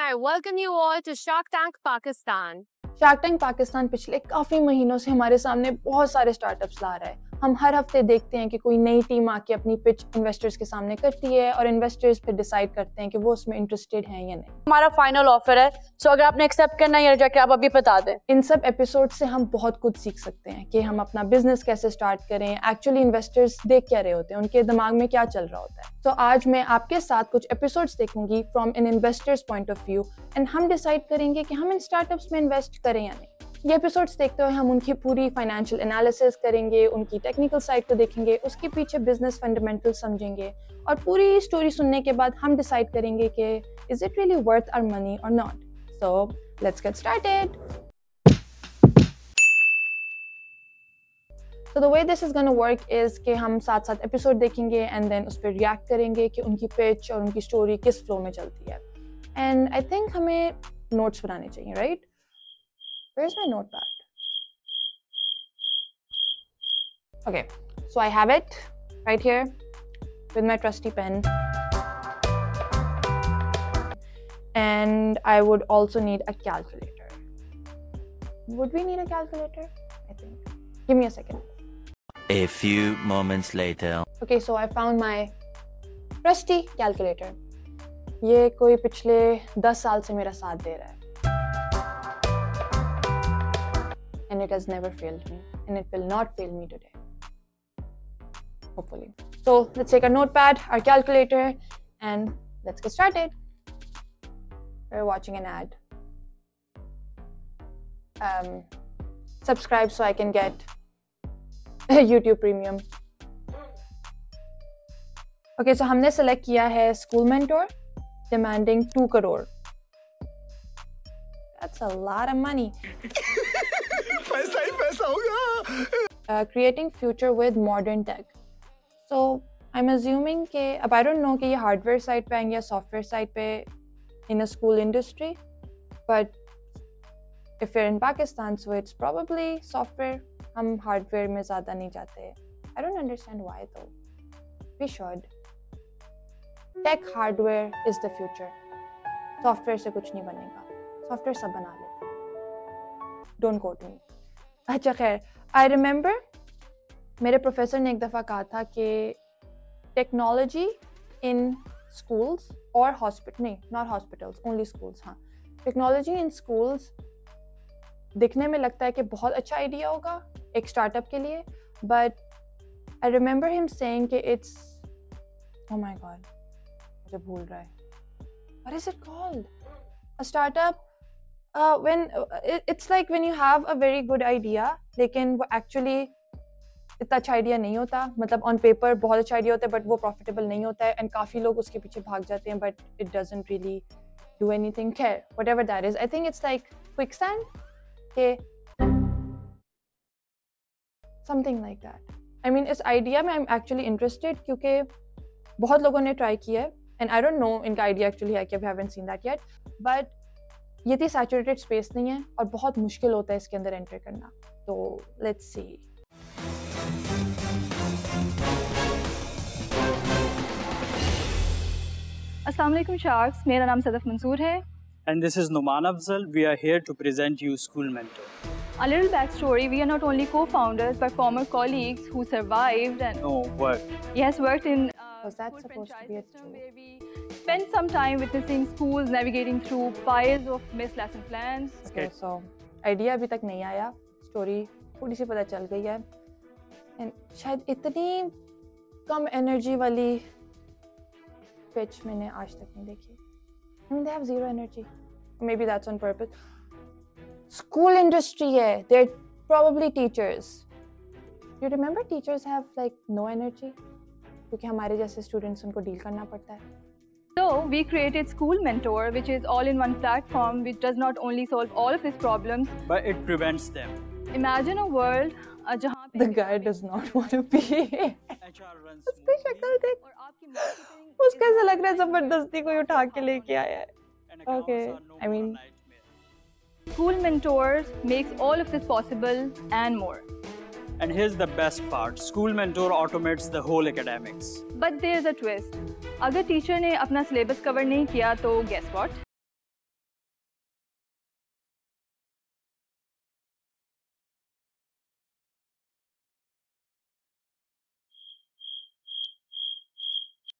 I welcome you all to Shark Tank Pakistan. Shark tank Pakistan पिछले काफ़ी महीनों से हमारे सामने बहुत सारे स्टार्टअप्स ला रहा है। हम हर हफ्ते देखते हैं कि कोई नई टीम आके अपनी पिच इन्वेस्टर्स के सामने करती है और इन्वेस्टर्स फिर डिसाइड करते हैं कि वो उसमें इंटरेस्टेड हैं या नहीं। हमारा फाइनल ऑफर है, सो अगर आपने एक्सेप्ट करना है या जाके आप अभी बता दें। इन सब एपिसोड से हम बहुत कुछ सीख सकते हैं कि हम अपना बिजनेस कैसे स्टार्ट करें, एक्चुअली इन्वेस्टर्स देख क्या रहे होते हैं, उनके दिमाग में क्या चल रहा होता है। तो आज मैं आपके साथ कुछ एपिसोड्स देखूंगी from an investor's point of view and हम डिसाइड करेंगे कि हम इन स्टार्टअप्स में इन्वेस्ट करें या नहीं। ये एपिसोड्स देखते हुए हम उनकी पूरी फाइनेंशियल एनालिसिस करेंगे, उनकी टेक्निकल साइड को देखेंगे, उसके पीछे बिजनेस फंडामेंटल समझेंगे और पूरी स्टोरी सुनने के बाद हम डिसाइड करेंगे कि is it really worth our money और not. So let's get started. So the way this is going to work is कि हम साथ साथ एपिसोड देखेंगे एंड देन उस पर रिएक्ट करेंगे कि उनकी पिच और उनकी स्टोरी किस फ्लो में चलती है। एंड आई थिंक हमें नोट्स बनाने चाहिए, right? Where's my notepad? Okay, so I have it right here with my trusty pen. And I would also need a calculator. Would we need a calculator? I think. Give me a second. A few moments later. Okay, so I found my trusty calculator. ये कोई पिछले 10 साल से मेरा साथ दे रहा है. And it has never failed me, and it will not fail me today. Hopefully. So let's take our notepad, our calculator, and let's get started. We're watching an ad. Subscribe so I can get a YouTube Premium. Okay, so हमने select किया है School Mentor, demanding 2 crore. That's a lot of money. पैसा ही पैसा होगा। Creating future with modern tech. So I'm assuming कि अब I don't know कि ये hardware side पे आएंगे या software side पे in a school industry, but if we're in Pakistan, so it's probably software. हम hardware में ज़्यादा नहीं जाते। I don't understand why though. We should. Tech hardware is the future. Software से कुछ नहीं बनेगा। Software सब बना लेते हैं। Don't quote me. अच्छा खैर, आई रिमेंबर मेरे प्रोफेसर ने एक दफ़ा कहा था कि टेक्नोलॉजी इन स्कूल्स और हॉस्पिटल नहीं, नॉट हॉस्पिटल्स, ओनली स्कूल्स, हाँ, टेक्नोलॉजी इन स्कूल्स दिखने में लगता है कि बहुत अच्छा आइडिया होगा एक स्टार्टअप के लिए, but I remember him saying कि इट्स, ओह माय गॉड, मुझे भूल रहा है, what is it called, a startup when it's like when you have a very good idea लेकिन वो actually इतना अच्छा आइडिया नहीं होता, मतलब on paper बहुत अच्छा आइडिया होता है but वो profitable नहीं होता है and काफ़ी लोग उसके पीछे भाग जाते हैं but it doesn't really do anything. Care whatever that is, I think it's like quicksand के something like that. I mean इस आइडिया में I'm actually interested क्योंकि बहुत लोगों ने ट्राई किया है and I don't know इनका आइडिया actually है कि we haven't seen that yet, but ये थी सैचुरेटेड स्पेस नहीं है और बहुत मुश्किल होता है इसके अंदर एंटर करना, तो लेट्स सी। अस्सलाम वालेकुम शार्क्स, मेरा नाम सदफ मंसूर है। And this is Numan Afzal. We are here to present you School Mentor. A little backstory: we are not only co-founders but former colleagues who survived and worked in Was that school supposed to be a franchise system joke? where we spent some time witnessing schools navigating through piles of missed lesson plans. Okay, so idea अभी तक नहीं आया, story थोड़ी सी पता चल गई है and शायद इतनी कम एनर्जी वाली पिच मैंने आज तक नहीं देखी। I mean they have zero energy. Maybe that's on purpose. School industry है, they're probably teachers. You remember teachers have like no energy? क्योंकि हमारे जैसे स्टूडेंट्स उनको डील करना पड़ता है। So we created School Mentor, which is all-in-one platform which does not only solve all of these problems, But it prevents them. imagine a world जहाँ पे The guy does not want to be. HR runs उसकी शक्ल देख, और आपकी marketing उसको ऐसा लग रहा है जबरदस्ती कोई उठा के लेके आया है। and accounts Okay, are no I more mean- a nightmare. School Mentors makes all of this possible and more. And here's the best part: School Mentor automates the whole academics. But there's a twist. अगर teacher ने अपना syllabus cover नहीं किया तो guess what?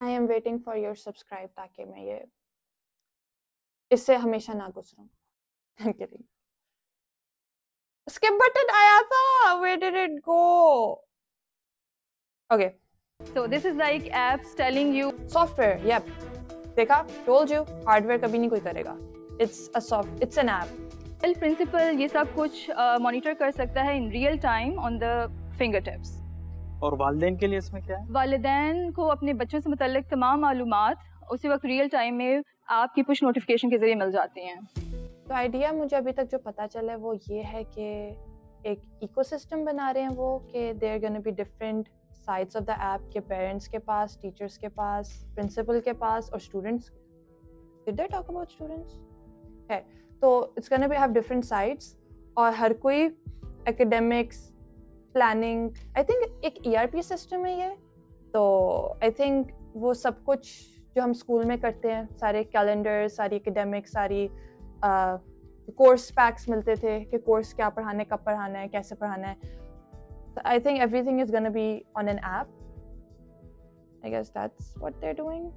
I am waiting for your subscribe ताकि मैं ये इससे हमेशा ना गुजरूं। I'm kidding. Skip button आया था। Where did it go? Okay. So this is like apps telling you. Software. Yep. देखा? Told you. Hardware कभी नहीं कोई करेगा. It's an app. प्रिंसिपल ये सब कुछ मॉनिटर कर सकता है in real time on the fingertips. और वालिदैन के लिए इसमें क्या है? वालिदैन को अपने बच्चों से मुतल्लिक तमाम मालूमात उसी वक्त रियल टाइम में आपकी पुश नोटिफिकेशन के जरिए मिल जाती हैं। तो आइडिया मुझे अभी तक जो पता चला है वो ये है कि एक इकोसिस्टम बना रहे हैं वो कि they're gonna be different sides of the app के पेरेंट्स के पास, टीचर्स के पास, प्रिंसिपल के पास और students. Did they talk about students? है तो it's gonna be have different sides और हर कोई एकेडमिक्स प्लानिंग आई थिंक एक ERP सिस्टम है ये। तो आई थिंक वो सब कुछ जो हम स्कूल में करते हैं, सारे कैलेंडर, सारी एकेडमिक्स, सारी कोर्स पैक्स मिलते थे कि कोर्स क्या पढ़ाना है, कब पढ़ाना है, कैसे पढ़ाना है। I think everything is gonna be on an app. I guess that's what they are doing.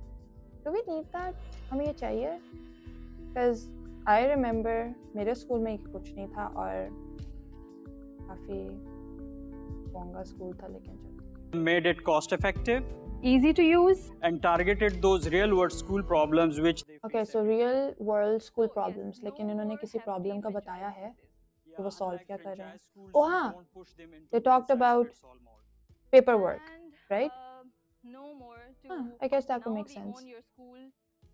Do we need that? हमें ये चाहिए? बिकॉज आई रिमेंबर मेरे स्कूल में कुछ नहीं था और काफ़ी महंगा स्कूल था, लेकिन Made it cost effective, easy to use, and targeted those real world school problems which they okay, so real world school problems, लेकिन इन्होंने किसी प्रॉब्लम का बताया है तो वो सॉल्व क्या कर रहे हैं? ओ हाँ, they talked about paperwork, right? no more to I guess that would now make we sense. own your school,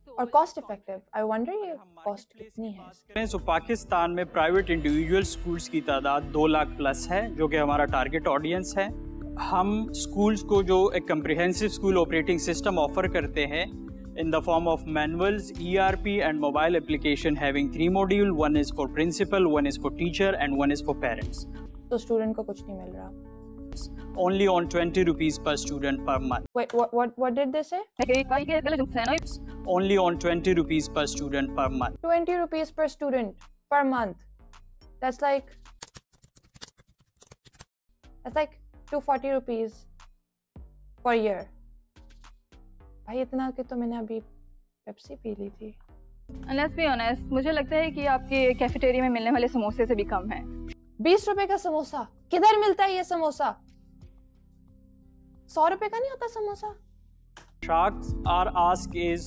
so और cost effective, I wonder ये cost कितनी है? So पाकिस्तान में प्राइवेट इंडिविजुअल स्कूल्स की तादाद 2 लाख प्लस है, जो कि हमारा टारगेट ऑडियंस है। हम स्कूल्स को जो एक comprehensive school operating system offer करते हैं in the form of manuals, ERP and mobile application having 3 modules. One is for principal, one is for teacher and one is for parents. तो student को कुछ नहीं मिल रहा। Only on 20 rupees per student per month. Wait, what did they say? Only on 20 rupees per student per month. 20 rupees per student per month. That's like 240 rupees per year. भाई इतना कि तो मैंने अभी पेप्सी पी ली थी। And let's be honest, मुझे लगता है कि आपके कैफेटेरिया में मिलने वाले समोसे से भी कम है। 20 रुपए का समोसा किधर मिलता है ये समोसा? 100 रुपए का नहीं होता samosa? Sharks are ask is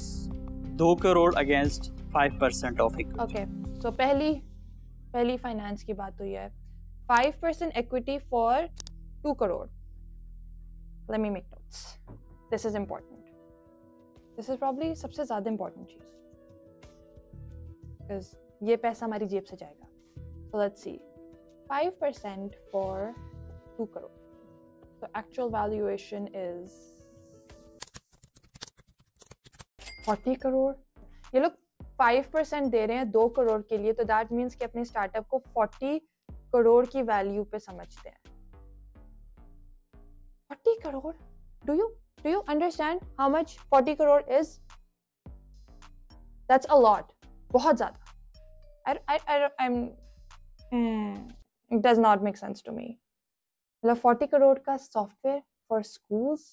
2 crore against 5% of equity. Okay, so पहली फाइनेंस की बात हुई है। 5% equity for 2 crore. Let me make notes. This is important. This is probably सबसे ज़्यादा important चीज़, because ये पैसा हमारी जेब से जाएगा। So let's see. 5% for 2 crore. So actual valuation is 40 crore. ये लोग 5% दे रहे हैं 2 करोड़ के लिए, तो that means कि अपने स्टार्टअप को 40 करोड़ की वैल्यू पे समझते हैं। 40 crore? Do you understand how much 40 crore is? That's a lot. बहुत ज़्यादा। It does not make sense to me. मतलब 40 करोड़ का सॉफ्टवेयर फॉर स्कूल्स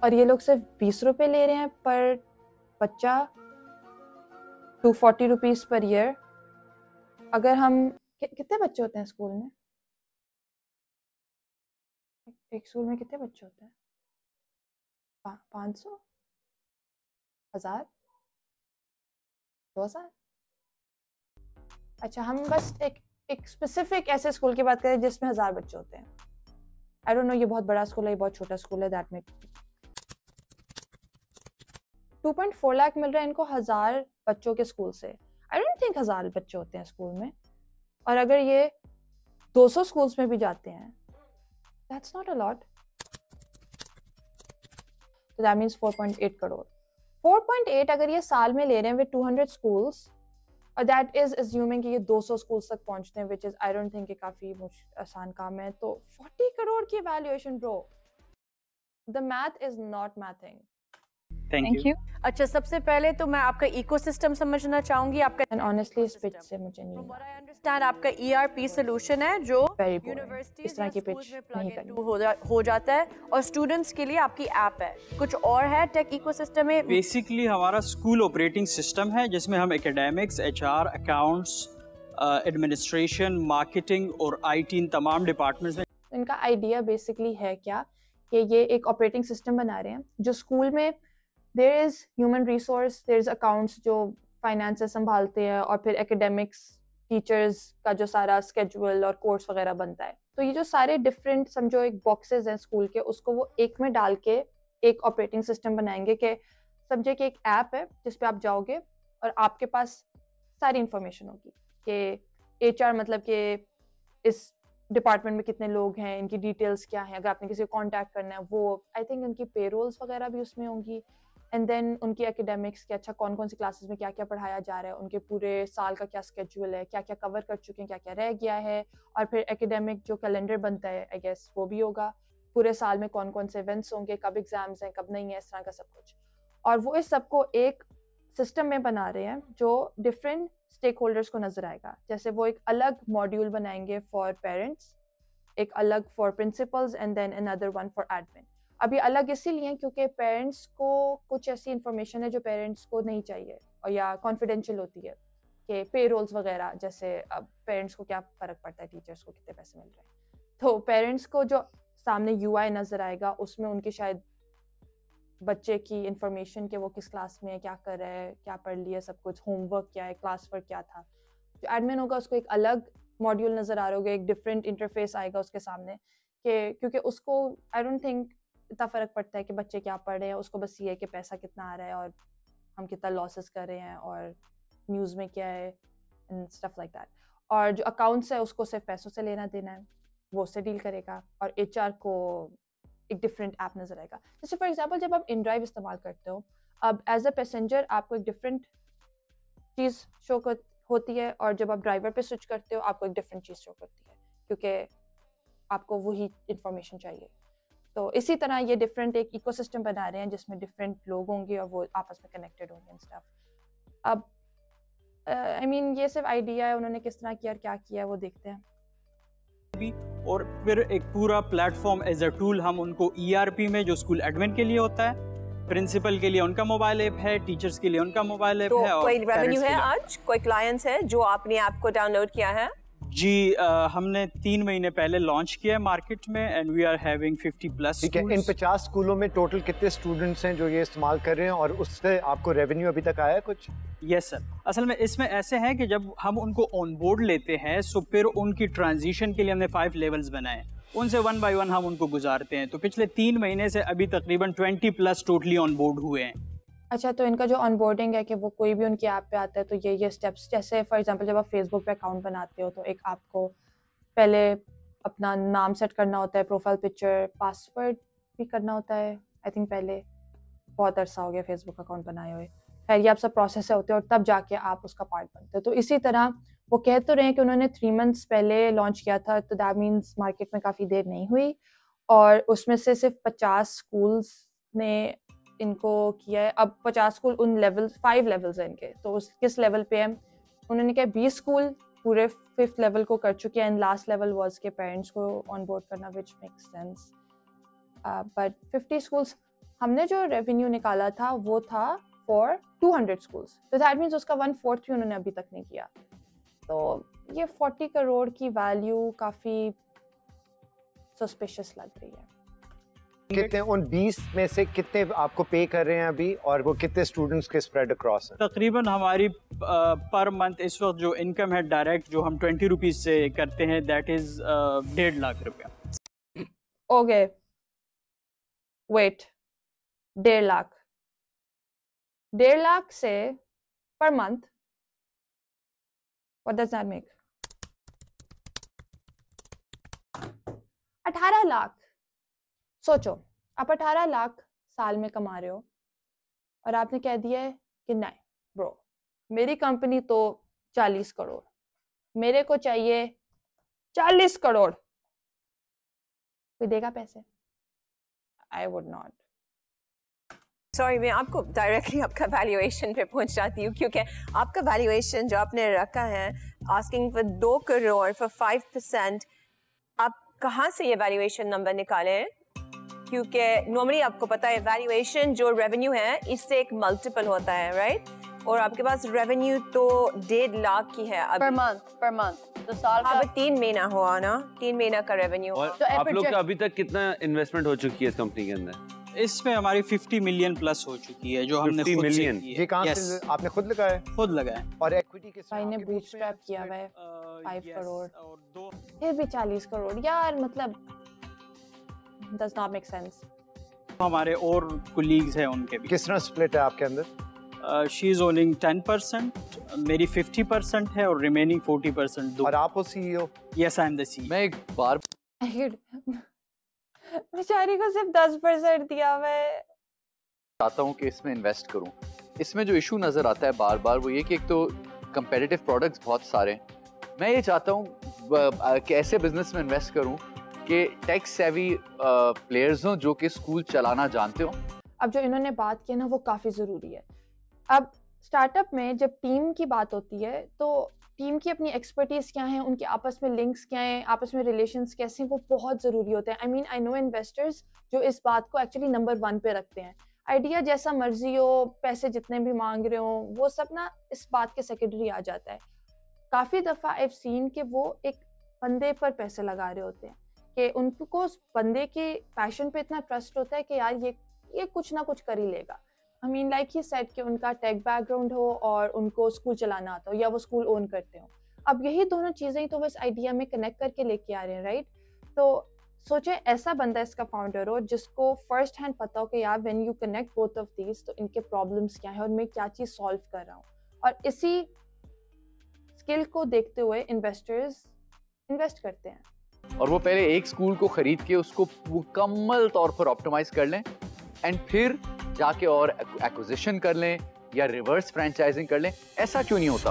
और ये लोग सिर्फ 20 रुपए ले रहे हैं पर बच्चा, 240 रुपीज पर ईयर। अगर हम कितने बच्चे होते हैं स्कूल में? एक स्कूल में कितने बच्चे होते हैं? 500, 1000, 2000? अच्छा, हम बस एक स्पेसिफिक ऐसे स्कूल की बात करें जिसमें 1000 बच्चे होते हैं। आई डोंट नो ये बहुत बड़ा स्कूल है, ये बहुत छोटा स्कूल है। दैट में 2.4 लाख मिल रहा है इनको 1000 बच्चों के स्कूल से। आई डोंट थिंक 1000 बच्चे होते हैं स्कूल में, और अगर ये 200 स्कूल्स में भी जाते हैं, that's not a lot. So that means 4.8 crore. 4.8 अगर ये साल में ले रहे हैं with 200 schools, और that is assuming कि ये 200 schools तक पहुंचते हैं, which is I don't think ये काफी आसान काम है। तो 40 करोड़ की valuation bro, the math is not mathing. Thank you. अच्छा, सबसे पहले तो मैं आपका इकोसिस्टम समझना चाहूंगी। आपका एंड ऑनेस्टली इस पिच से मुझे नहीं What I understand, आपका ERP सॉल्यूशन है जो Very boring. यूनिवर्सिटीज इस तरह की pitch में plug नहीं into करनी। हो जाता है, और स्टूडेंट्स के लिए आपकी ऐप है। कुछ और है टेक इकोसिस्टम में? बेसिकली हमारा स्कूल ऑपरेटिंग सिस्टम है जिसमें हम academics, HR, accounts, administration, marketing और IT इन तमाम डिपार्टमेंट्स में। इनका आइडिया बेसिकली है क्या कि ये एक ऑपरेटिंग सिस्टम बना रहे हैं जो स्कूल में there is human resource, there is accounts जो फाइनेंस से संभालते हैं, और फिर एकेडमिक्स, टीचर्स का जो सारा स्केड्यूल और कोर्स वगैरह बनता है। तो ये जो सारे डिफरेंट समझो एक बॉक्सेस हैं स्कूल के, उसको वो एक में डाल के एक ऑपरेटिंग सिस्टम बनाएंगे कि समझे कि एक ऐप है जिस पे आप जाओगे और आपके पास सारी इंफॉर्मेशन होगी कि HR मतलब कि इस डिपार्टमेंट में कितने लोग हैं, इनकी डिटेल्स क्या हैं, अगर आपने किसी को कांटेक्ट करना है वो, आई थिंक उनकी पेरोल्स वगैरह भी उसमें होंगी, एंड देन उनकी एकेडमिक्स के अच्छा कौन कौन सी क्लासेस में क्या क्या पढ़ाया जा रहा है, उनके पूरे साल का क्या स्केड्यूल है, क्या क्या कवर कर चुके हैं, क्या क्या रह गया है, और फिर एकेडमिक जो कैलेंडर बनता है आई गेस वो भी होगा, पूरे साल में कौन कौन से इवेंट्स होंगे, कब एग्जाम्स हैं, कब नहीं है, इस तरह का सब कुछ। और वो इस सबको एक सिस्टम में बना रहे हैं जो डिफरेंट स्टेक होल्डर्स को नजर आएगा। जैसे वो एक अलग मॉड्यूल बनाएंगे फॉर पेरेंट्स, एक अलग for principals, and then another one for admin. अभी अलग इसीलिए क्योंकि पेरेंट्स को कुछ ऐसी इंफॉर्मेशन है जो पेरेंट्स को नहीं चाहिए और या कॉन्फिडेंशियल होती है, कि पेरोल्स वगैरह, जैसे अब पेरेंट्स को क्या फ़र्क पड़ता है टीचर्स को कितने पैसे मिल रहे हैं, तो पेरेंट्स को जो सामने UI नज़र आएगा उसमें उनकी शायद बच्चे की इंफॉर्मेशन कि वो किस क्लास में है, क्या कर रहा है, क्या पढ़ लिया, सब कुछ, होमवर्क क्या है, क्लास वर्क क्या था। जो एडमिन होगा उसको एक अलग मॉड्यूल नज़र आ रहा होगा, एक डिफरेंट इंटरफेस आएगा उसके सामने, कि क्योंकि उसको आई डोंट थिंक इतना फ़र्क पड़ता है कि बच्चे क्या पढ़ रहे हैं, उसको बस ये है कि पैसा कितना आ रहा है और हम कितना लॉसेस कर रहे हैं और न्यूज़ में क्या है एंड स्टफ लाइक दैट। और जो अकाउंट्स है उसको सिर्फ पैसों से लेना देना है, वो उससे डील करेगा, और HR को एक डिफरेंट ऐप नज़र आएगा। जैसे फॉर एग्जांपल जब आप InDrive इस्तेमाल करते हो, अब एज अ पैसेंजर आपको एक डिफरेंट चीज़ शो होती है, और जब आप ड्राइवर पे स्विच करते हो आपको एक डिफरेंट चीज़ शो करती है, क्योंकि आपको वही इंफॉर्मेशन चाहिए। तो इसी तरह ये डिफरेंट एक इकोसिस्टम बना रहे हैं जिसमें डिफरेंट लोग होंगे और वो आपस में कनेक्टेड होंगे एंड स्टफ। अब आई मीन ये सिर्फ आइडिया है, उन्होंने किस तरह किया और क्या किया है वो देखते हैं। और फिर एक पूरा प्लेटफॉर्म एज अ टूल हम उनको ERP में, जो स्कूल एडमिन के लिए होता है, प्रिंसिपल के लिए उनका मोबाइल ऐप है, टीचर्स के लिए उनका मोबाइल ऐप है। और कोई रेवेन्यू है आज, कोई क्लाइंट्स है जो आपने ऐप को डाउनलोड किया है? जी हमने 3 महीने पहले लॉन्च किया है मार्केट में, एंड वी आर हैविंग 50+ ठीक है। इन 50 स्कूलों में टोटल कितने स्टूडेंट्स हैं जो ये इस्तेमाल कर रहे हैं, और उससे आपको रेवेन्यू अभी तक आया है कुछ? यस सर, असल में इसमें ऐसे है कि जब हम उनको ऑन बोर्ड लेते हैं सो फिर उनकी ट्रांजिशन के लिए हमने 5 लेवल्स बनाए, उनसे 1 बाय 1 हम उनको गुजारते हैं। तो पिछले 3 महीने से अभी तकरीबन 20+ टोटली ऑन बोर्ड हुए हैं। अच्छा, तो इनका जो ऑनबोर्डिंग है कि वो कोई भी उनकी ऐप पे आता है तो ये स्टेप्स, जैसे फॉर एग्जांपल जब आप फेसबुक पे अकाउंट बनाते हो तो एक आपको पहले अपना नाम सेट करना होता है, प्रोफाइल पिक्चर, पासवर्ड भी करना होता है। आई थिंक पहले बहुत अरसा हो गया फेसबुक अकाउंट बनाए हुए, खैर ये आप सब प्रोसेस होते हैं और तब जाके आप उसका पार्ट बनते हो। तो इसी तरह वो कह तो रहे हैं कि उन्होंने 3 मंथ्स पहले लॉन्च किया था, तो दैट मीन्स मार्केट में काफ़ी देर नहीं हुई, और उसमें से सिर्फ 50 स्कूल्स ने इनको किया है। अब 50 स्कूल उन लेवल्स, 5 लेवल्स हैं इनके, तो उस किस लेवल पे है उन्होंने कहा 20 स्कूल पूरे 5th लेवल को कर चुके हैं, एंड लास्ट लेवल वाज के पेरेंट्स को ऑन बोर्ड करना, which makes sense. But 50 schools हमने जो रेवेन्यू निकाला था वो था फॉर 200 स्कूल्स, तो दैट मीन्स उसका 1/4 भी उन्होंने अभी तक नहीं किया। तो ये 40 करोड़ की वैल्यू काफ़ी सस्पिशियस लग रही है। कितने उन 20 में से कितने आपको पे कर रहे हैं अभी, और वो कितने स्टूडेंट्स के स्प्रेड अक्रॉस है? तकरीबन हमारी पर मंथ इस वक्त जो इनकम है डायरेक्ट जो हम 20 रुपीज़ से करते हैं, दैट इज़ 1.5 लाख रुपया। ओके वेट, 1.5 लाख, 1.5 लाख से per month, what does that make? 18 lakh. सोचो, आप 18 लाख साल में कमा रहे हो और आपने कह दिया है कि नहीं ब्रो, मेरी कंपनी तो 40 करोड़, मेरे को चाहिए 40 करोड़। कोई देगा पैसे? I would not. सॉरी, मैं आपको डायरेक्टली आपका वैल्यूएशन पे पहुंच जाती हूँ, क्योंकि आपका वैल्यूएशन जो आपने रखा है आस्किंग फॉर 2 करोड़ फॉर 5%, आप कहाँ से ये वैल्यूएशन नंबर निकाले हैं? क्योंकि नॉर्मली आपको पता है वैल्यूएशन जो रेवेन्यू है इससे एक मल्टीपल होता है, राइट? और आपके पास रेवेन्यू तो 1.5 लाख की है पर मंथ तो साल का 3 महीना हुआ ना, 3 महीना का रेवेन्यू। तो आप लोग का अभी तक कितना इन्वेस्टमेंट हो चुकी है इस कंपनी के अंदर? इसमें हमारी 50 मिलियन प्लस हो चुकी है जो हमने खुद से की है। ये कहाँ से आपने खुद लगाया है? खुद लगाया। और इक्विटी के भाई ने बूटस्ट्रैप किया हुआ है 5 करोड़ फिर भी 40 करोड़ यार, मतलब does not make sense। हमारे और कोलीग्स हैं उनके भी। किस तरह स्प्लिट है आपके अंदर? शी इज ओनिंग 10%, मेरी 50% है और रिमेनिंग 40% दो। और आप हो CEO? Yes, I am the CEO. मैं एक बार बेचारी को सिर्फ 10% दिया हुआ है। चाहता हूँ कि इसमें इन्वेस्ट करूँ। इसमें जो इशू नज़र आता है बार बार वो ये कि एक तो कंपेटिटिव प्रोडक्ट्स बहुत सारे हैं। मैं ये चाहता हूँ कि ऐसे बिजनेस में इन्वेस्ट करूँ कि टेक सेवी प्लेयर्स हों जो कि स्कूल चलाना जानते हो। अब जो इन्होंने बात की ना वो काफ़ी ज़रूरी है। अब स्टार्टअप में जब टीम की बात होती है तो टीम की अपनी एक्सपर्टीज़ क्या हैं, उनके आपस में लिंक्स क्या हैं, आपस में रिलेशंस कैसे हैं, वो बहुत ज़रूरी होते हैं। आई नो इन्वेस्टर्स जो इस बात को एक्चुअली नंबर 1 पे रखते हैं। आइडिया जैसा मर्जी हो, पैसे जितने भी मांग रहे हो, वो सब ना इस बात के सेकेंडरी आ जाता है। काफ़ी दफ़ा आई हैव सीन कि वो एक बंदे पर पैसे लगा रहे होते हैं कि उनको उस बंदे के पैशन पे इतना ट्रस्ट होता है कि यार ये कुछ ना कुछ कर ही लेगा। I mean like he said कि उनका टेक बैकग्राउंड हो और उनको स्कूल चलाना आता हो या वो स्कूल ओन करते हो। अब यही दोनों चीज़ें ही तो वो इस आइडिया में कनेक्ट करके लेके आ रहे हैं, राइट? तो सोचे ऐसा बंदा इसका फाउंडर हो जिसको फर्स्ट हैंड पता हो कि यार when you connect both of these तो इनके प्रॉब्लम्स क्या है और मैं क्या चीज़ सॉल्व कर रहा हूँ, और इसी स्किल को देखते हुए इन्वेस्टर्स इन्वेस्ट करते हैं। और वो पहले एक स्कूल को खरीद के उसको मुकम्मल तौर पर ऑप्टिमाइज कर लें एंड फिर जाके और एक्विजिशन कर लें या रिवर्स फ्रेंचाइजिंग कर लें। ऐसा क्यों नहीं होता?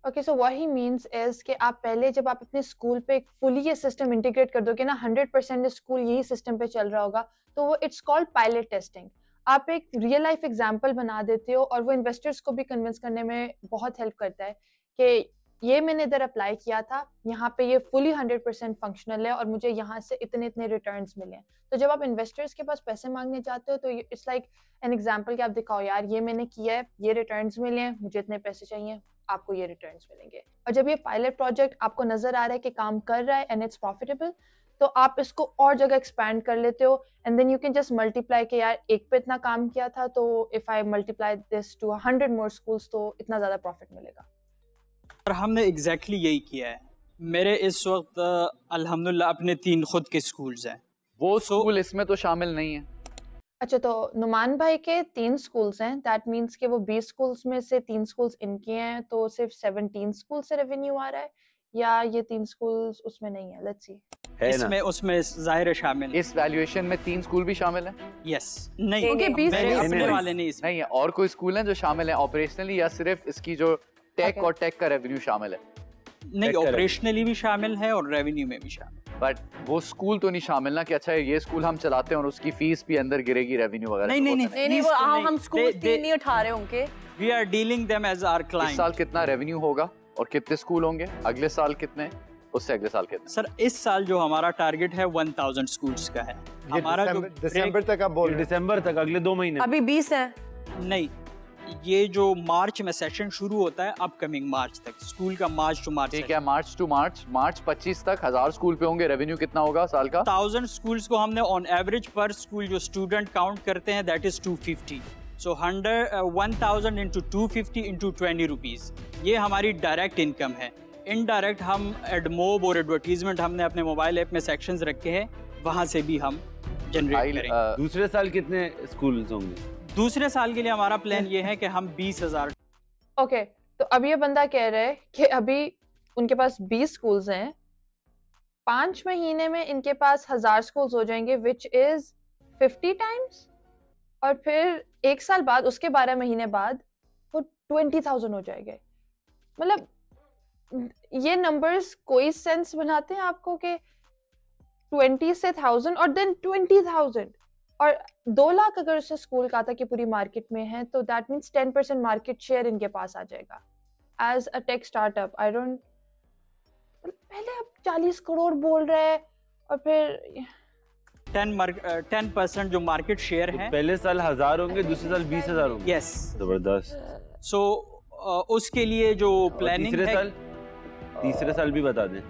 Okay, so what he means is कि आप पहले जब आप अपने स्कूल पे फुली ये सिस्टम इंटीग्रेट कर दोगे ना, 100% स्कूल यही सिस्टम पे चल रहा होगा, तो वो इट्स कॉल्ड पायलट टेस्टिंग। आप एक रियल लाइफ एग्जांपल बना देते हो और वो इन्वेस्टर्स को भी कन्विंस करने में बहुत हेल्प करता है कि ये मैंने इधर अप्लाई किया था, यहाँ पे ये फुली 100% फंक्शनल है और मुझे यहाँ से इतने इतने रिटर्न्स मिले हैं। तो जब आप इन्वेस्टर्स के पास पैसे मांगने जाते हो तो इट्स लाइक एन एग्जांपल कि आप दिखाओ यार ये मैंने किया है, ये रिटर्न्स मिले हैं, मुझे इतने पैसे चाहिए, आपको ये रिटर्न्स मिलेंगे। और जब ये पायलट प्रोजेक्ट आपको नजर आ रहा है कि काम कर रहा है एंड इट्स प्रॉफिटेबल, तो आप इसको और जगह एक्सपैंड कर लेते हो and then you can just multiply कि यार एक पे इतना काम किया था तो if I multiply this to 100 more schools तो इतना ज़्यादा प्रॉफिट मिलेगा। और हमने एग्जैक्टली यही किया है। मेरे इस वक्त अल्हम्दुलिल्लाह अपने 3 खुद के स्कूल्स हैं। वो स्कूल इसमें तो शामिल नहीं है। अच्छा, तो नुमान भाई के 3 स्कूल्स हैं, दैट मींस कि वो 20 स्कूल्स में से 3 स्कूल्स इनके हैं, तो सिर्फ 17 स्कूल से रेवेन्यू आ रहा है, या ये 3 स्कूल्स उसमें नहीं है? Let's see. इसमें उसमें ज़ाहिर शामिल है। इस वैल्यूएशन में 3 स्कूल भी शामिल हैं? यस। नहीं, मेरे अपने वाले नहीं है। और कोई स्कूल हैं जो शामिल हैं ऑपरेशनली, या सिर्फ इसकी जो टेक और टेक का रेवेन्यू शामिल है? नहीं, ऑपरेशनली भी शामिल है और रेवेन्यू में भी शामिल। बट वो स्कूल तो नहीं शामिल ना कि अच्छा ये स्कूल हम चलाते हैं और उसकी फीस भी अंदर गिरेगी रेवेन्यू वगैरह? नहीं, वो हम स्कूल नहीं उठा रहे होंगे। We are dealing them as our client. इस साल कितना रेवेन्यू होगा और कितने स्कूल होंगे? अगले साल कितने? उससे अगले साल कितने? सर, इस साल जो हमारा टारगेट है 1000 स्कूल्स का है। हमारा दिसंबर तक आप बोल रहे हैं? दिसंबर तक, अगले 2 महीने। अभी 20 है। नहीं, ये जो मार्च में सेशन शुरू होता है अपकमिंग मार्च तक, स्कूल का मार्च टू मार्च। ठीक है, मार्च टू मार्च, मार्च 25 तक 1000 स्कूल पे होंगे। रेवेन्यू कितना होगा साल का? 1000 स्कूल्स को हमने ऑन एवरेज पर स्कूल जो स्टूडेंट काउंट करते हैं that is 250। So 1000 into 250 into 20 rupees, ये हमारी डायरेक्ट इनकम है। इनडायरेक्ट हम एडमोब और एडवर्टीजमेंट हमने अपने मोबाइल ऐप में सेक्शंस रखे हैं, वहाँ से भी हम जनरेट करेंगे। दूसरे साल कितने स्कूल्स होंगे? दूसरे साल के लिए हमारा प्लान ये है कि हम 20,000। ओके, तो अब ये बंदा कह रहा है कि अभी उनके पास 20 स्कूल्स हैं, 5 महीने में इनके पास 1000 स्कूल्स हो जाएंगे, विच इज 50 टाइम्स, और फिर 1 साल बाद, उसके 12 महीने बाद वो 20,000 हो जाएंगे। मतलब ये नंबर्स कोई सेंस बनाते हैं आपको कि 20 से 1000 और देन 20,000, और 2 लाख अगर उससे स्कूल कहा था कि पूरी मार्केट में है, तो दैट मीन्स 10% मार्केट शेयर इनके पास आ जाएगा as a tech startup. I don't, पहले आप 40 करोड़ बोल रहे हैं और फिर 10% जो मार्केट शेयर है, पहले साल 1000 होंगे, दूसरे साल 20,000 होंगे। यस, जबरदस्त। सो उसके लिए जो प्लानिंग है, तीसरे साल भी बता दें।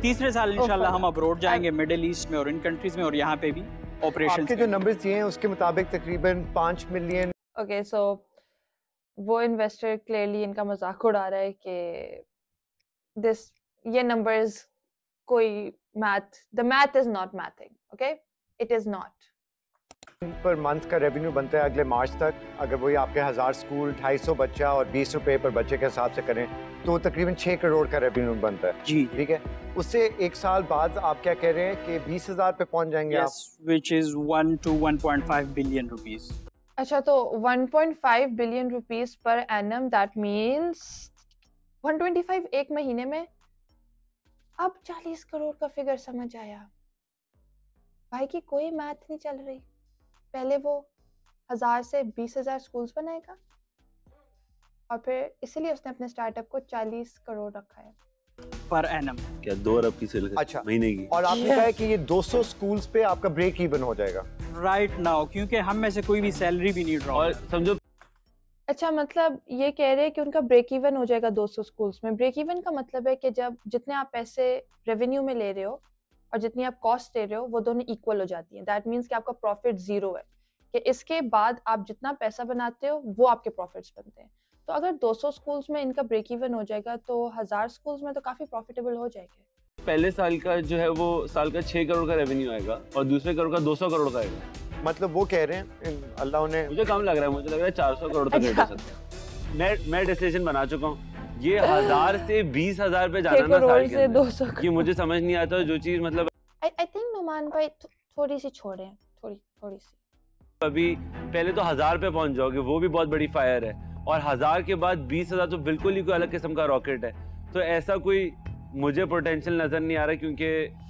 तीसरे साल इंशाल्लाह हम अब्रॉड जाएंगे, मिडिल ईस्ट में और इन कंट्रीज में, और यहाँ पे भी ऑपरेशन। आपके जो नंबर्स दिए हैं उसके मुताबिक तकरीबन 5 मिलियन। ओके, सो वो इन्वेस्टर क्लियरली इनका मजाक उड़ा रहा है कि ये नंबर्स कोई the math is not mathing, okay? It is not. Per month का रेवेन्यू बनता है अगले मार्च तक, अगर वही आपके 1000 स्कूल 250 बच्चा और 20 रुपए पर बच्चे के हिसाब से करें तो तकरीबन 6 करोड़ का रेवेन्यू बनता है। जी, ठीक है। उससे एक साल बाद आप क्या कह रहे हैं कि 20,000 पे पहुंच जाएंगे आप? which is 1 to 1.5 billion rupees. अच्छा, तो 1.5 billion rupees per annum, that means 125 एक महीने में। अब 40 करोड़ का फिगर समझ आया भाई की कोई मैथ नहीं चल रही। पहले वो 1000 से 20,000 स्कूल्स बनाएगा और फिर इसीलिए उसने अपने स्टार्टअप को 40 करोड़ रखा है पर एनम। क्या 2 अरब की सेल? अच्छा, महीने की। और आपने कहा है कि ये 200 स्कूल्स पे आपका ब्रेक इवन हो जाएगा राइट नाउ, क्योंकि हम में से कोई भी सैलरी भी नहीं ड्रॉ। और समझो, अच्छा, मतलब ये कह रहे हैं कि उनका ब्रेक इवन हो जाएगा 200 स्कूल्स में। ब्रेक इवन का मतलब है कि जब जितने आप पैसे रेवेन्यू में ले रहे हो और जितनी आप कॉस्ट दे रहे हो वो दोनों इक्वल हो जाती हैं। दैट मीन्स कि आपका प्रॉफिट 0 है, कि इसके बाद आप जितना पैसा बनाते हो वो आपके प्रॉफिट्स बनते हैं। तो अगर 200 स्कूल्स में इनका ब्रेक इवन हो जाएगा तो 1000 स्कूल्स में तो काफी प्रॉफिटेबल हो जाएंगे। पहले साल का जो है वो साल का 6 करोड़ का रेवेन्यू आएगा और दूसरे करोड़ का 200 करोड़ का आएगा। मतलब वो कह रहे हैं अल्लाह उन्हें, मुझे कम लग रहा है, मुझे लग रहा है 400 करोड़ तक रेट हो सकता है। मैं डिसीजन बना चुका हूँ, ये 1000 से 20,000 पे जाना ना साल के अंदर, ये मुझे समझ नहीं आता जो चीज, मतलब आई थिंक नुमान भाई थोड़ी सी छोड़े हैं, थोड़ी सी। अभी पहले तो 1000 पे पहुंच जाओगे, वो भी बहुत बड़ी फायर है, और 1000 के बाद 20,000 तो बिल्कुल ही कोई अलग किस्म का रॉकेट है। तो ऐसा कोई मुझे पोटेंशियल नजर नहीं आ रहा, क्योंकि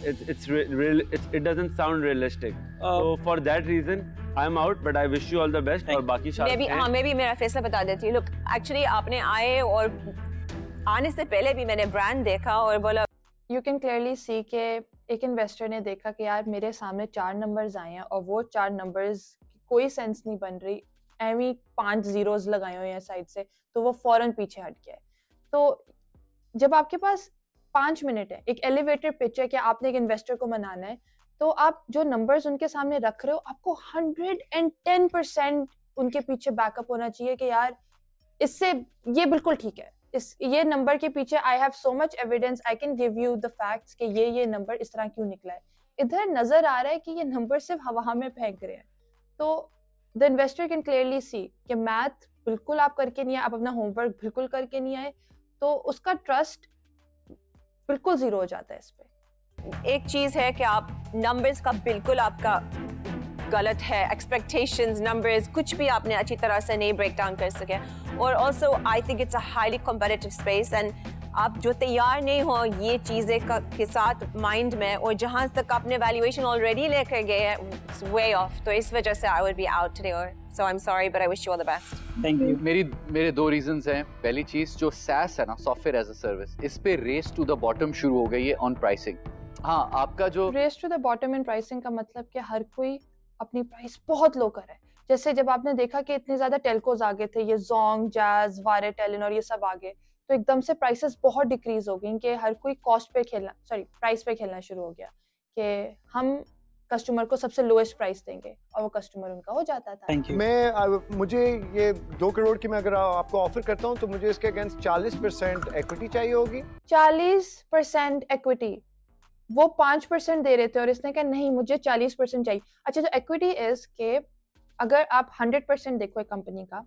it doesn't sound realistic. So for that reason I am out, but I wish you all the best. और बाकी मैं भी मेरा फैसला बता देती हूँ। Look, actually आपने आए और आने से पहले भी मैंने ब्रांड देखा और बोला, You can clearly see कि एक इन्वेस्टर ने देखा कि यार मेरे सामने 4 नंबर्स आए हैं और वो 4 नंबर्स कोई सेंस नहीं बन रही, एमी 5 जीरोस लगाए हुए हैं साइड से, तो वो फौरन पीछे हट गया है। तो जब आपके पास 5 मिनट है, एक एलिवेटर पिच है कि आपने एक इन्वेस्टर को मनाना है, तो आप जो नंबर्स उनके सामने रख रहे हो आपको 110% उनके पीछे बैकअप होना चाहिए कि यार इससे ये बिल्कुल ठीक है, ये नंबर के पीछे I have so much evidence, I can give you the facts कि ये नंबर इस तरह क्यों निकला है। इधर नजर आ रहा है कि ये नंबर सिर्फ हवा में फेंक रहे हैं। तो the investor can clearly see कि मैथ बिल्कुल आप करके नहीं आए, आप अपना होमवर्क बिल्कुल करके नहीं आए, तो उसका ट्रस्ट बिल्कुल 0 हो जाता है इस पे। एक चीज है कि आप नंबर्स का बिल्कुल आपका गलत है, एक्सपेक्टेशंस नंबर्स कुछ भी आपने अच्छी तरह से नहीं ब्रेक डाउन कर सके, और also I think it's a highly competitive space, and आप जो तैयार नहीं हो ये चीज़ें के साथ माइंड में, और जहाँ तक आपने वैल्यूएशन ऑलरेडी लेकर गए हैं वे ऑफ, तो इस वजह से I would be out today, और so I am sorry but I wish you all the best. Thank you. मेरे 2 रीजंस हैं। पहली चीज़ जो SaaS है ना, सॉफ्टवेयर एज अ सर्विस, इस पे रेस टू द बॉटम शुरू हो गई है ऑन प्राइसिंग। हाँ, आपका जो race to the bottom in pricing का मतलब कि हर कोई अपनी प्राइस बहुत लो कर रहा है। जैसे जब आपने देखा कि इतने ज्यादा टेलकोज आगे थे, ये जोंग, जैज, वारे, टेलिन और ये सब आगे, तो एकदम से प्राइसेस बहुत डिक्रीज हो गई कि हर कोई प्राइस पे खेलना शुरू हो गया कि हम कस्टमर को सबसे लोएस्ट प्राइस देंगे, और वो कस्टमर उनका हो जाता था। मुझे ये 2 करोड़ की मैं अगर आपको ऑफर करता हूँ तो मुझे इसके अगेंस्ट 40% इक्विटी चाहिए होगी। 40% इक्विटी वो 5% दे रहे थे और इसने कहा नहीं मुझे 40% चाहिए। अच्छा, जो इक्विटी इज के अगर आप 100% देखो एक कंपनी का,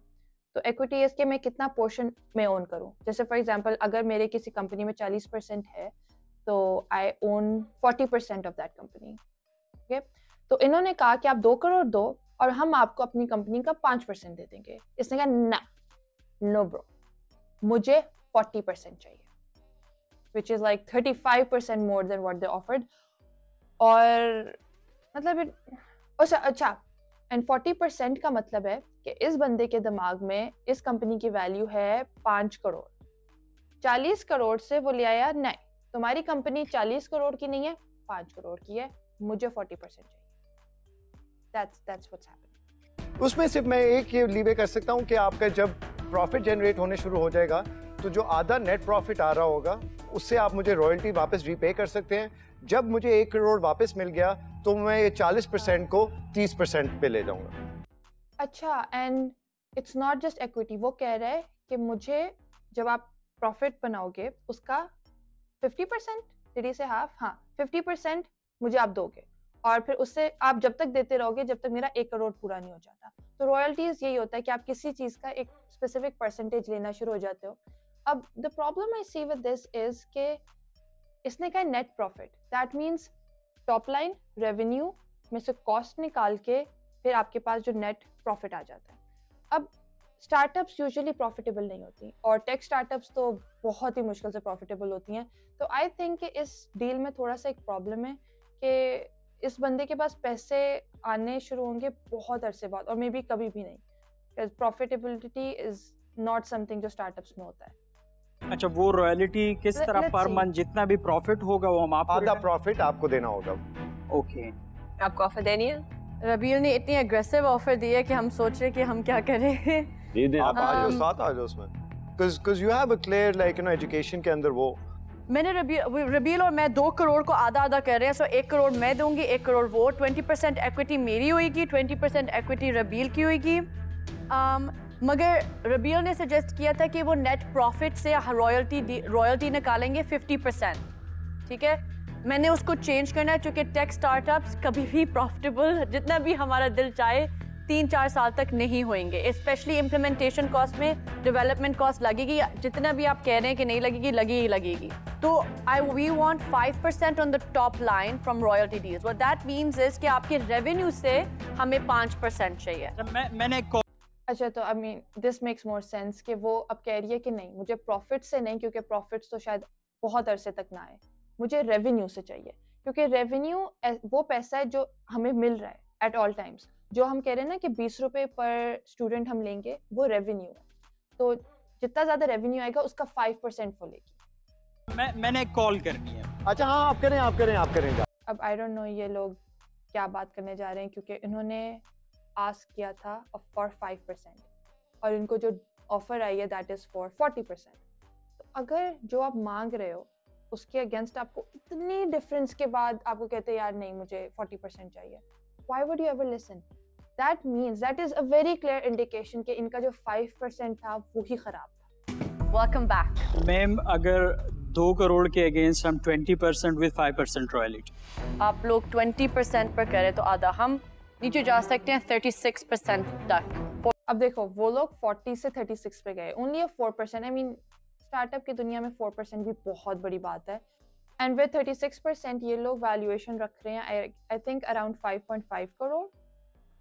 तो इक्विटी इज के मैं कितना पोर्शन में ओन करूं। जैसे फॉर एग्जांपल अगर मेरे किसी कंपनी में 40% है तो I own 40% of that company. Okay, तो इन्होंने कहा कि आप 2 करोड़ दो और हम आपको अपनी कंपनी का 5% दे देंगे। इसने कहा ना, नो ब्रो, मुझे 40% चाहिए, which is like 35% more than what they offered. और मतलब अच्छा एंड 40% का मतलब है कि इस बंदे के दिमाग में इस कंपनी की वैल्यू है 5 करोड़, 40 करोड़ से वो ले आया, नहीं तुम्हारी कंपनी 40 करोड़ की नहीं है, 5 करोड़ की है, मुझे 40% चाहिए। That's what's happening. उसमें सिर्फ मैं एक ये लीवे कर सकता हूँ कि आपका जब प्रॉफिट जनरेट होने शुरू हो जाएगा तो जो आधा नेट प्रॉफिट आ रहा होगा उससे आप मुझे रॉयल्टी वापस रीपे कर सकते हैं। जब मुझे 1 करोड़ वापस मिल गया तो मैं ये 40% को 30% पे ले जाऊंगा। अच्छा, and it's not just equity, वो कह रहा है कि मुझे जब आप प्रॉफिट बनाओगे उसका 50%, डिड ही से हाफ, हाँ 50% मुझे आप दोगे और फिर उससे आप जब तक देते रहोगे जब तक मेरा 1 करोड़ पूरा नहीं हो जाता। तो रॉयल्टीज यही होता है कि आप किसी चीज का एक स्पेसिफिक परसेंटेज लेना शुरू हो जाते हो। अब the problem I see with this is के इसने कहा net profit, that means top line revenue में से कॉस्ट निकाल के फिर आपके पास जो नेट प्रॉफिट आ जाता है। अब स्टार्टअप्स यूजुअली प्रॉफिटेबल नहीं होती और टेक स्टार्टअप्स तो बहुत ही मुश्किल से प्रॉफिटेबल होती हैं। तो आई थिंक कि इस डील में थोड़ा सा एक प्रॉब्लम है कि इस बंदे के पास पैसे आने शुरू होंगे बहुत अरसे बाद और मे बी कभी भी नहीं, because profitability is not something जो स्टार्टअप्स में होता है। अच्छा, वो रॉयल्टी किस तरह पर मंथ जितना भी प्रॉफिट होगा वो हम आपको आधा प्रॉफिट आपको देना होगा। ओके, आपको ऑफर देनी है? रबील ने इतनी एग्रेसिव ऑफर दी है कि हम सोच रहे कि हम क्या करें। आप आ जाओ, साथ आ जाओ उसमें, because you have a clear like you know education के अंदर वो मैंने रबील और मैं 2 करोड़ को आधा आधा कर रहे हैं। सो 1 करोड़ मैं दूंगी, 1 करोड़ वो, 20% इक्विटी मेरी होगी, 20% इक्विटी रबील की होगी। मगर रबील ने सजेस्ट किया था कि वो नेट प्रॉफिट से रॉयल्टी निकालेंगे 50%, ठीक है। मैंने उसको चेंज करना है क्योंकि टेक स्टार्टअप्स कभी भी प्रॉफिटेबल जितना भी हमारा दिल चाहे 3-4 साल तक नहीं होंगे, स्पेशली इम्प्लीमेंटेशन कॉस्ट में डेवलपमेंट कॉस्ट लगेगी, जितना भी आप कह रहे हैं कि नहीं लगेगी, लगेगी। तो we want 5% on the top line from royalty deals. What that means is कि आपके रेवेन्यू से हमें 5% चाहिए। मैंने अच्छा, तो I mean this makes more sense कि वो अब कह रही है कि नहीं मुझे प्रॉफिट से नहीं, क्योंकि प्रॉफिट्स तो शायद बहुत अरसे तक ना आए, मुझे रेवेन्यू से चाहिए, क्योंकि रेवेन्यू वो पैसा है जो हमें मिल रहा है एट ऑल टाइम्स। जो हम कह रहे हैं ना कि 20 रुपए पर स्टूडेंट हम लेंगे, वो रेवेन्यू है। तो जितना ज्यादा रेवेन्यू आएगा उसका 5% वो लेगी। मैंने कॉल करनी है। अच्छा हाँ, आप करें। अब आई डोंट नो ये लोग क्या बात करने जा रहे हैं, क्योंकि इन्होंने आस्क किया था फॉर 5% और इनको जो ऑफर आई है दैट इज फॉर 40%। तो अगर जो आप मांग रहे हो उसके अगेंस्ट आपको इतनी डिफरेंस के बाद आपको कहते हैं यार नहीं मुझे 40% चाहिए, why would you ever listen? That means that is a very clear indication कि इनका जो 5% था वो ही खराब था। Welcome back. मैम, अगर 2 करोड़ के अगेंस्ट हम 20% with 5% रॉयल्टी, आप लोग 20% पर करें तो आधा हम नीचे जा सकते हैं 36% तक। अब देखो वो लोग 40 से 36 पे गए, ओनली 4%। आई मीन स्टार्टअप की दुनिया में 4% भी बहुत बड़ी बात है। एंड विद 36% ये लोग वैल्यूएशन रख रहे हैं आई थिंक अराउंड 5.5 करोड़।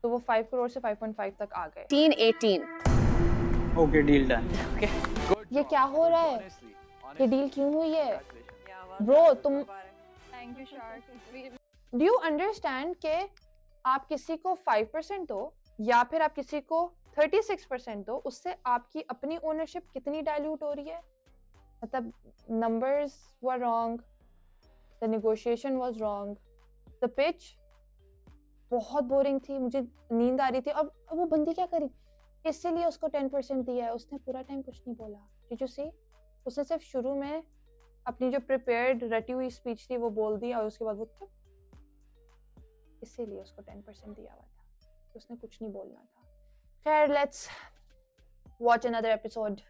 तो वो 5 करोड़ से 5.5 तक आ गए। 18. Okay, deal done. ये क्या हो रहा है? ये डील क्यों हुई है ब्रो? तुम डू यू अंडरस्टैंड कि आप किसी को 5% दो या फिर आप किसी को 36% दो, उससे आपकी अपनी ओनरशिप कितनी डाइल्यूट हो रही है। मतलब numbers were wrong, the negotiation was wrong, the pitch बहुत बोरिंग थी, मुझे नींद आ रही थी। अब वो बंदी क्या करी, इसीलिए उसको 10% दिया है, उसने पूरा टाइम कुछ नहीं बोला। Did you see? उसने सिर्फ शुरू में अपनी जो प्रिपेयर्ड रटी हुई स्पीच थी वो बोल दी और उसके बाद वो चुप, इसीलिए उसको 10% दिया हुआ था, उसने कुछ नहीं बोलना था। खैर, लेट्स वॉच अनदर एपिसोड।